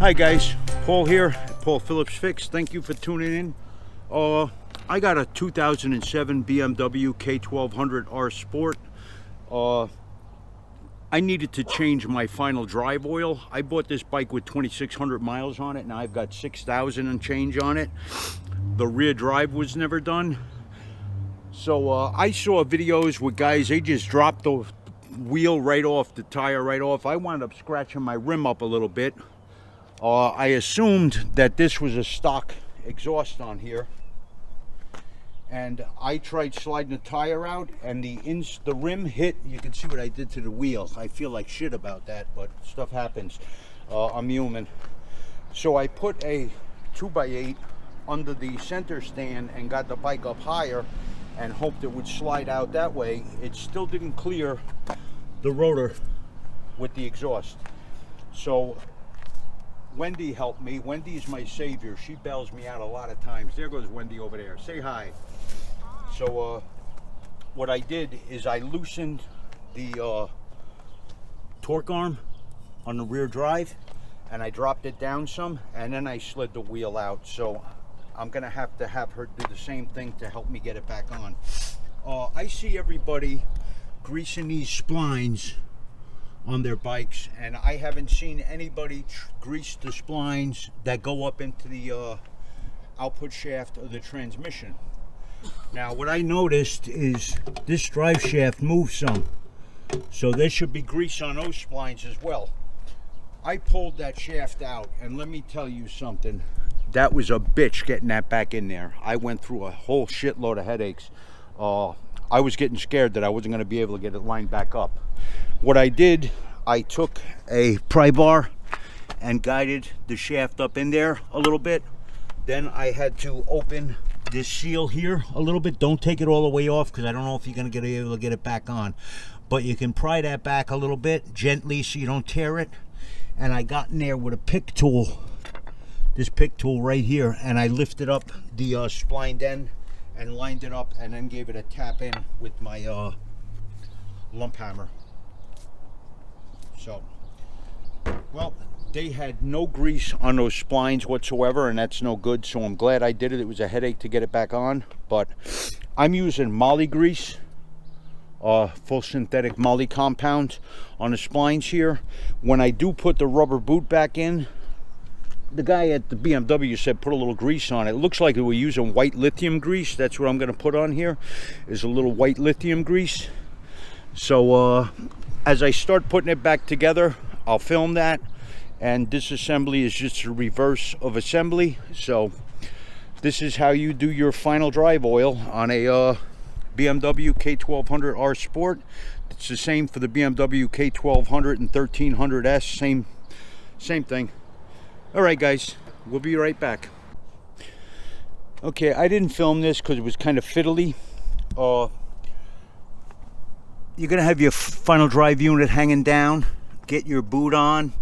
Hi guys, Paul here, Paul Phillips Fix. Thank you for tuning in. I got a 2007 BMW K1200R Sport. I needed to change my final drive oil. I bought this bike with 2,600 miles on it. Now I've got 6,000 and change on it. The rear drive was never done. So I saw videos with guys, they just dropped the wheel right off, the tire right off. I wound up scratching my rim up a little bit. I assumed that this was a stock exhaust on here, and I tried sliding the tire out, and the rim hit. You can see what I did to the wheel. I feel like shit about that, but stuff happens. I'm human. So I put a 2x8 under the center stand and got the bike up higher and hoped it would slide out that way. It still didn't clear the rotor with the exhaust. So Wendy helped me. Wendy's my savior. She bails me out a lot of times. There goes Wendy over there. Say hi. So what I did is I loosened the torque arm on the rear drive, and I dropped it down some, and then I slid the wheel out. So I'm gonna have her do the same thing to help me get it back on. I see everybody greasing these splines on their bikes, and I haven't seen anybody grease the splines that go up into the output shaft of the transmission. Now what I noticed is this drive shaft moves some, so there should be grease on those splines as well. I pulled that shaft out, and let me tell you something, that was a bitch getting that back in there. I went through a whole shitload of headaches. I was getting scared that I wasn't going to be able to get it lined back up. What I did, I took a pry bar and guided the shaft up in there a little bit. Then I had to open this seal here a little bit. Don't take it all the way off, because I don't know if you're going to be able to get it back on. But you can pry that back a little bit gently so you don't tear it. And I got in there with a pick tool, this pick tool right here, and I lifted up the spline end and lined it up, and then gave it a tap in with my lump hammer. So, well, they had no grease on those splines whatsoever, and that's no good. So I'm glad I did it. It was a headache to get it back on, but I'm using moly grease, full synthetic moly compound on the splines here. When I do put the rubber boot back in, the guy at the BMW said put a little grease on it. It looks like we were using white lithium grease. That's what I'm going to put on here, is a little white lithium grease. So as I start putting it back together, I'll film that. And this assembly is just a reverse of assembly. So this is how you do your final drive oil on a BMW K1200R Sport. It's the same for the BMW K1200 and 1300S. Same thing. All right, guys, we'll be right back. Okay, I didn't film this because it was kind of fiddly. You're gonna have your final drive unit hanging down. Get your boot on.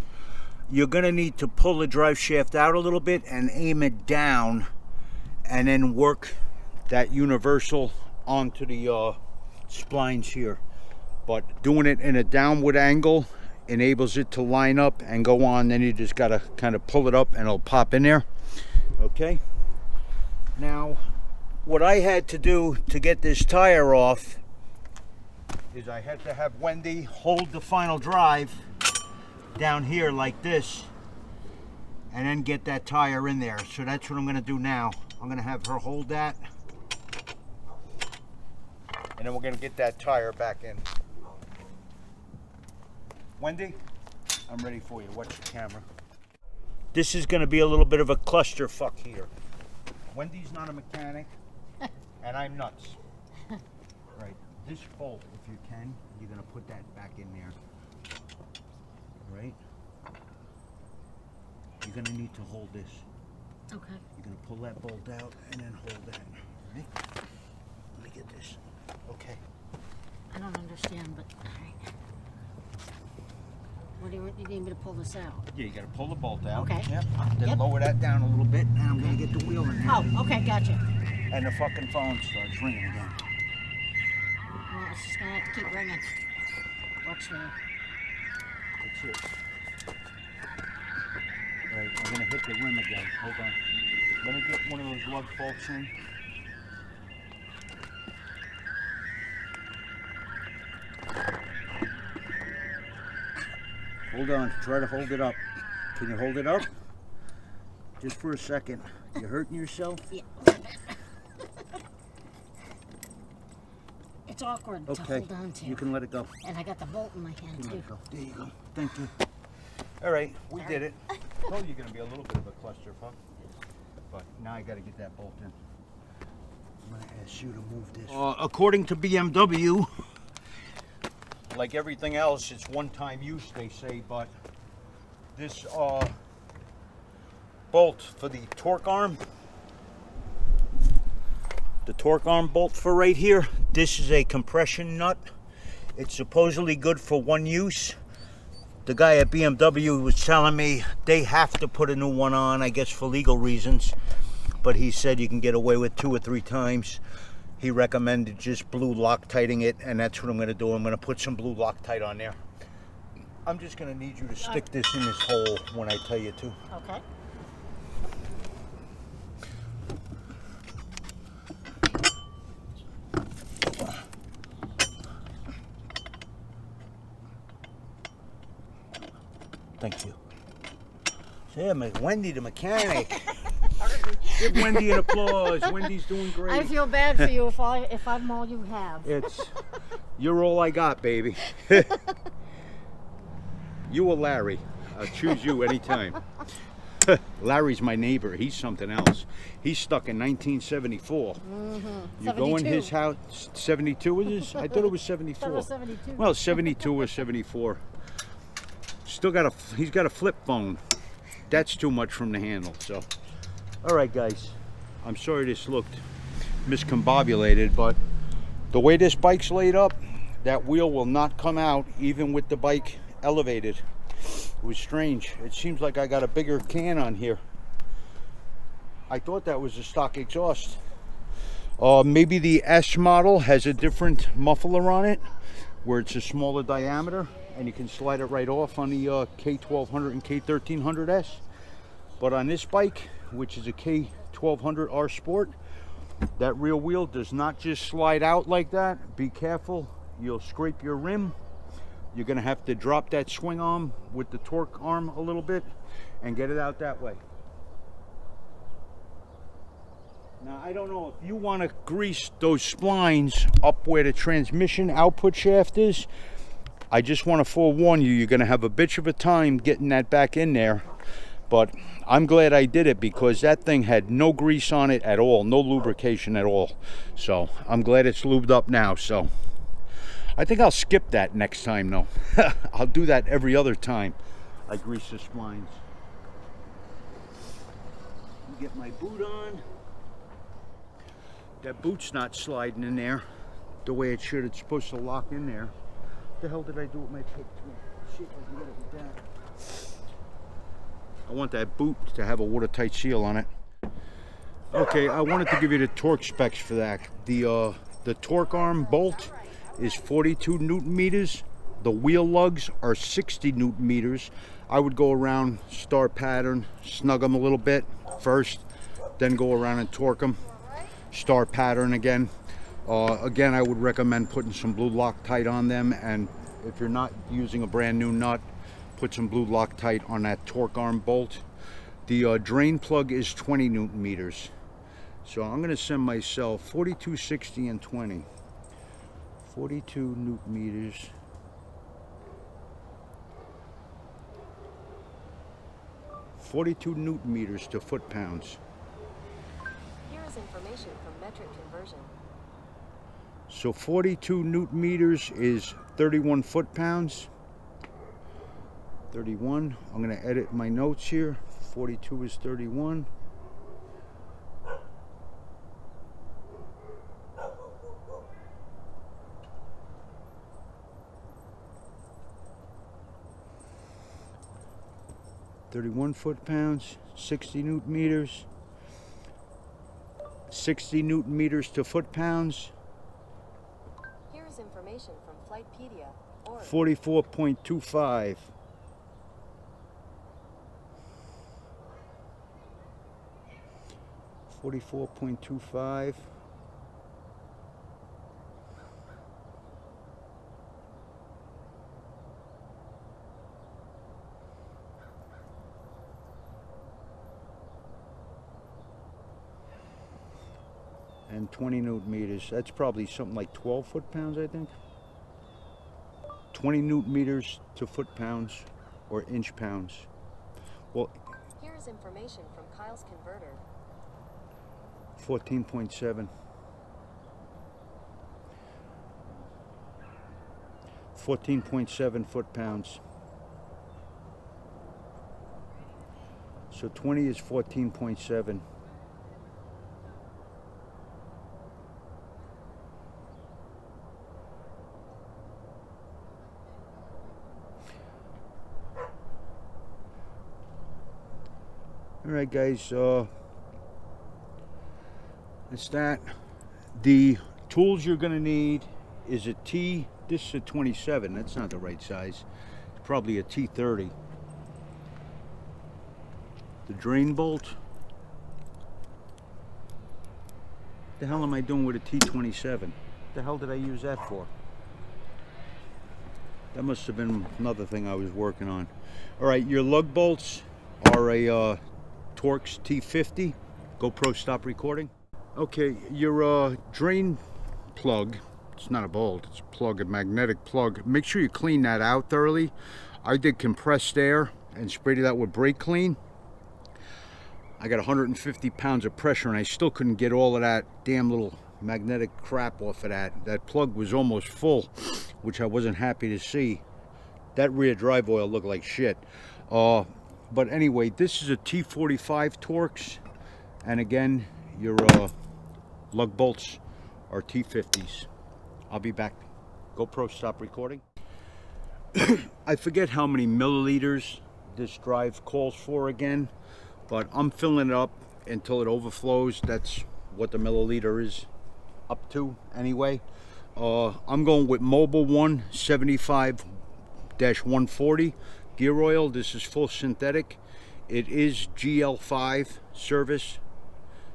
You're gonna need to pull the drive shaft out a little bit and aim it down, and then work that universal onto the splines here. But doing it in a downward angle enables it to line up and go on. Then you just gotta kind of pull it up and it'll pop in there. Okay, now what I had to do to get this tire off is I had to have Wendy hold the final drive down here like this, and then get that tire in there. So that's what I'm going to do now. I'm going to have her hold that, and then we're going to get that tire back in. Wendy, I'm ready for you. Watch the camera. This is going to be a little bit of a clusterfuck here. Wendy's not a mechanic, and I'm nuts. Right, this bolt, if you can, you're going to put that back in there. Right? You're going to need to hold this. Okay. You're going to pull that bolt out and then hold that. Right? Let me get this. Okay. I don't understand, but all right. What do you need me to pull this out? Yeah, you got to pull the bolt out. Okay. Yep. Then lower that down a little bit, and I'm going to get the wheel in there. Oh, okay, gotcha. And the fucking phone starts ringing again. Well, it's just going to have to keep ringing. Watch there. That's it. Right, we're gonna hit the rim again. Hold on. Let me get one of those lug bolts in. Hold on, try to hold it up. Can you hold it up? Just for a second. You hurting yourself? Yeah. It's awkward to Okay, hold on to. you can let it go. And I got the bolt in my hand Let too. it go. There you go. Thank you. All right, we did it. I told you you're gonna be a little bit of a clusterfuck, but now I gotta get that bolt in. I'm gonna ask you to move this. According to BMW, like everything else, it's one-time use, they say, but this bolt for the torque arm, bolt for right here, this is a compression nut. It's supposedly good for one use. The guy at BMW was telling me they have to put a new one on, I guess for legal reasons, but he said you can get away with 2 or 3 times. He recommended just blue Loctiting it, and that's what I'm going to do. I'm going to put some blue Loctite on there. I'm just going to need you to stick this in this hole when I tell you to. Okay. Thank you. Yeah, Wendy the mechanic. Give Wendy an applause. Wendy's doing great. I feel bad for you if I'm all you have. You're all I got, baby. You or Larry. I'll choose you anytime. Larry's my neighbor. He's something else. He's stuck in 1974. You go in his house. 72 it is? I thought it was 74. That was 72. Well, 72 or 74. Still got he's got a flip phone. That's too much from the handle, so. All right, guys. I'm sorry this looked miscombobulated, but the way this bike's laid up, that wheel will not come out even with the bike elevated. It was strange. It seems like I got a bigger can on here. I thought that was a stock exhaust. Maybe the S model has a different muffler on it, where it's a smaller diameter, and you can slide it right off on the K1200 and K1300S. But on this bike, which is a K1200R Sport, that rear wheel does not just slide out like that. Be careful, you'll scrape your rim. You're gonna have to drop that swing arm with the torque arm a little bit and get it out that way. Now, I don't know if you want to grease those splines up where the transmission output shaft is. I just want to forewarn you, you're going to have a bitch of a time getting that back in there. But I'm glad I did it, because that thing had no grease on it at all, no lubrication at all. So I'm glad it's lubed up now. So I think I'll skip that next time though. I'll do that every other time I grease the splines. Get my boot on. That boot's not sliding in there the way it should. It's supposed to lock in there. What the hell did I do with my pick? Shit, I can get it with that. I want that boot to have a watertight seal on it. Okay, I wanted to give you the torque specs for that. The torque arm bolt is 42 Newton meters. The wheel lugs are 60 Newton meters. I would go around, star pattern, snug them a little bit first, then go around and torque them. Star pattern again. Again, I would recommend putting some blue Loctite on them, and if you're not using a brand new nut, put some blue Loctite on that torque arm bolt. The drain plug is 20 Newton meters. So I'm going to send myself 42, 60, and 20. 42 Newton meters. 42 Newton meters to foot-pounds. Here is information from metric conversion. So 42 Newton meters is 31 foot-pounds. 31. I'm going to edit my notes here. 42 is 31. Foot-pounds, 60 Newton meters, 60 Newton meters to foot-pounds. Here is information from Flightpedia. 44.25. 44.25. And 20 newton meters. That's probably something like 12 foot-pounds, I think. 20 newton meters to foot-pounds or inch-pounds. Well, Here is information from Kyle's converter. 14.7. 14.7 foot-pounds. So 20 is 14.7. Alright guys, that's that. The tools you're going to need is a T, this is a 27, that's not the right size. It's probably a T30. The drain bolt. What the hell am I doing with a T27? What the hell did I use that for? That must have been another thing I was working on. Alright, your lug bolts are a Torx T50. GoPro, stop recording. Okay, your drain plug, it's not a bolt, it's a plug, a magnetic plug. Make sure you clean that out thoroughly. I did compressed air and sprayed it out with brake clean. I got 150 pounds of pressure and I still couldn't get all of that damn little magnetic crap off of that. That plug was almost full, which I wasn't happy to see. That rear drive oil looked like shit. But anyway, this is a T45 Torx, and again, your lug bolts are T50s. I'll be back. GoPro, stop recording. I forget how many milliliters this drive calls for again, but I'm filling it up until it overflows. That's what the milliliter is up to anyway. I'm going with Mobil 1 75-140 gear oil. This is full synthetic. It is GL5 service,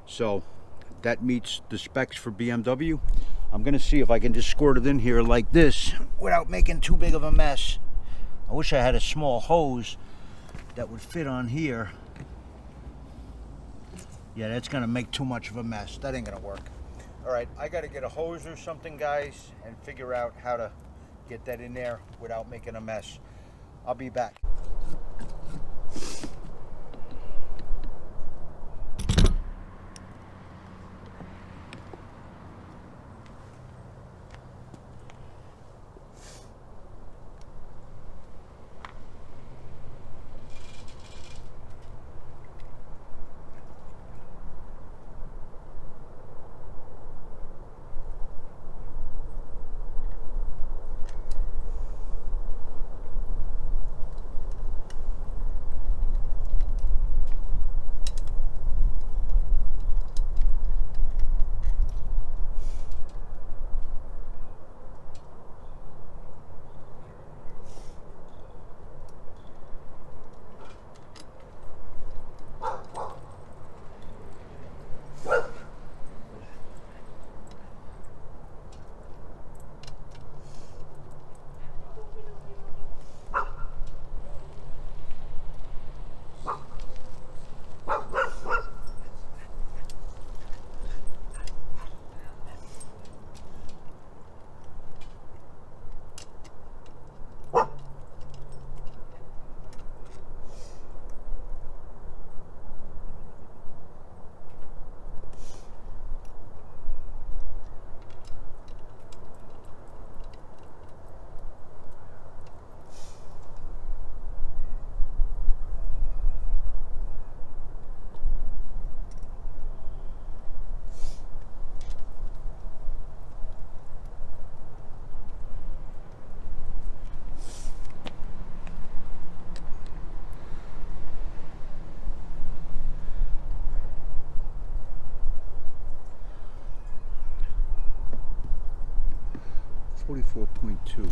so that meets the specs for BMW. I'm gonna see if I can just squirt it in here like this without making too big of a mess. I wish I had a small hose that would fit on here. Yeah, that's gonna make too much of a mess. That ain't gonna work. All right, I gotta get a hose or something, guys, and figure out how to get that in there without making a mess. I'll be back. .2.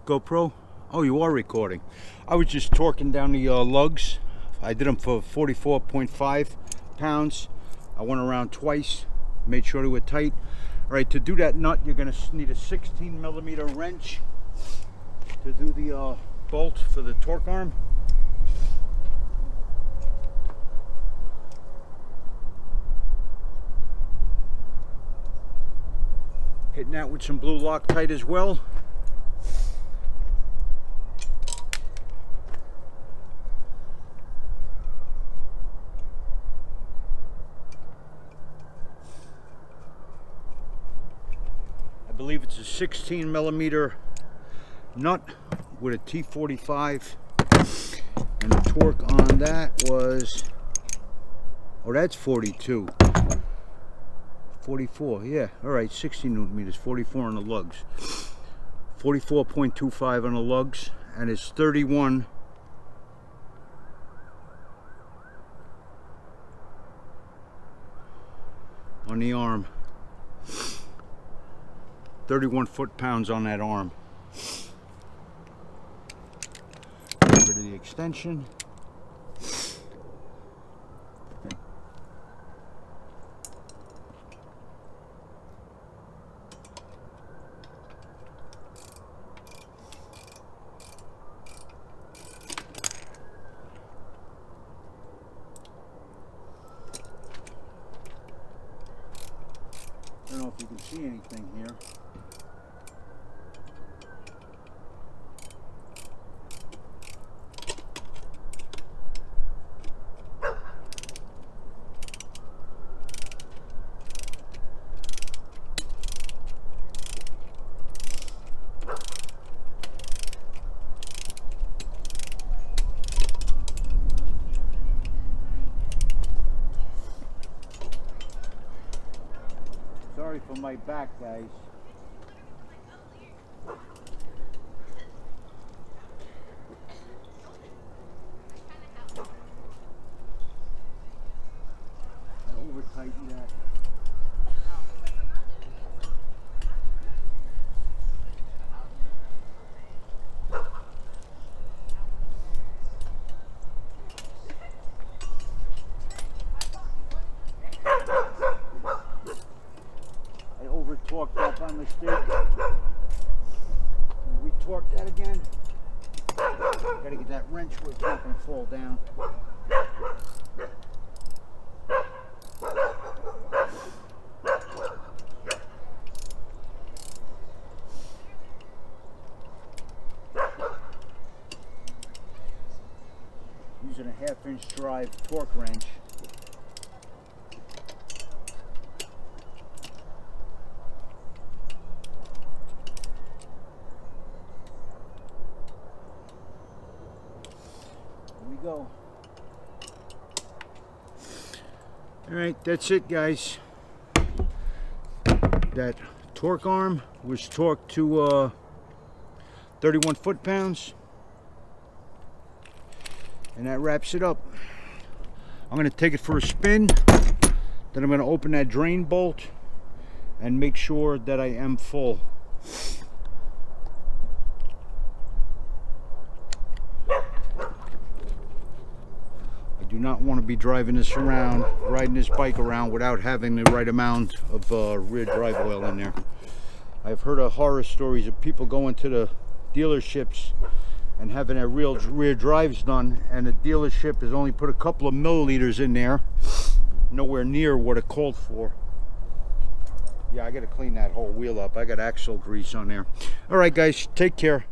GoPro? Oh, you are recording. I was just torquing down the lugs. I did them for 44.5 pounds. I went around twice, made sure they were tight. All right, to do that nut, you're gonna need a 16mm wrench to do the bolt for the torque arm. Hitting that with some blue Loctite as well. I believe it's a 16mm nut with a T45, and the torque on that was, oh, that's 42. 44, yeah, all right, 60 Newton meters, 44 on the lugs, 44.25 on the lugs, and it's 31 on the arm. 31 foot-pounds on that arm. Get rid of the extension. I don't know if you can see anything here. Sorry for my back, guys. I over-tightened that. Torque that by mistake. Re-torque that again. Gotta get that wrench where it's not gonna fall down. Using a 1/2-inch drive torque wrench. Go. All right, that's it, guys. That torque arm was torqued to 31 foot-pounds, and that wraps it up. I'm going to take it for a spin, then I'm going to open that drain bolt and make sure that I am full. Do not want to be driving this around, riding this bike around without having the right amount of rear drive oil in there. I've heard of horror stories of people going to the dealerships and having their rear drives done, and the dealership has only put a couple of milliliters in there, nowhere near what it called for. Yeah, I got to clean that whole wheel up. I got axle grease on there. All right, guys, take care.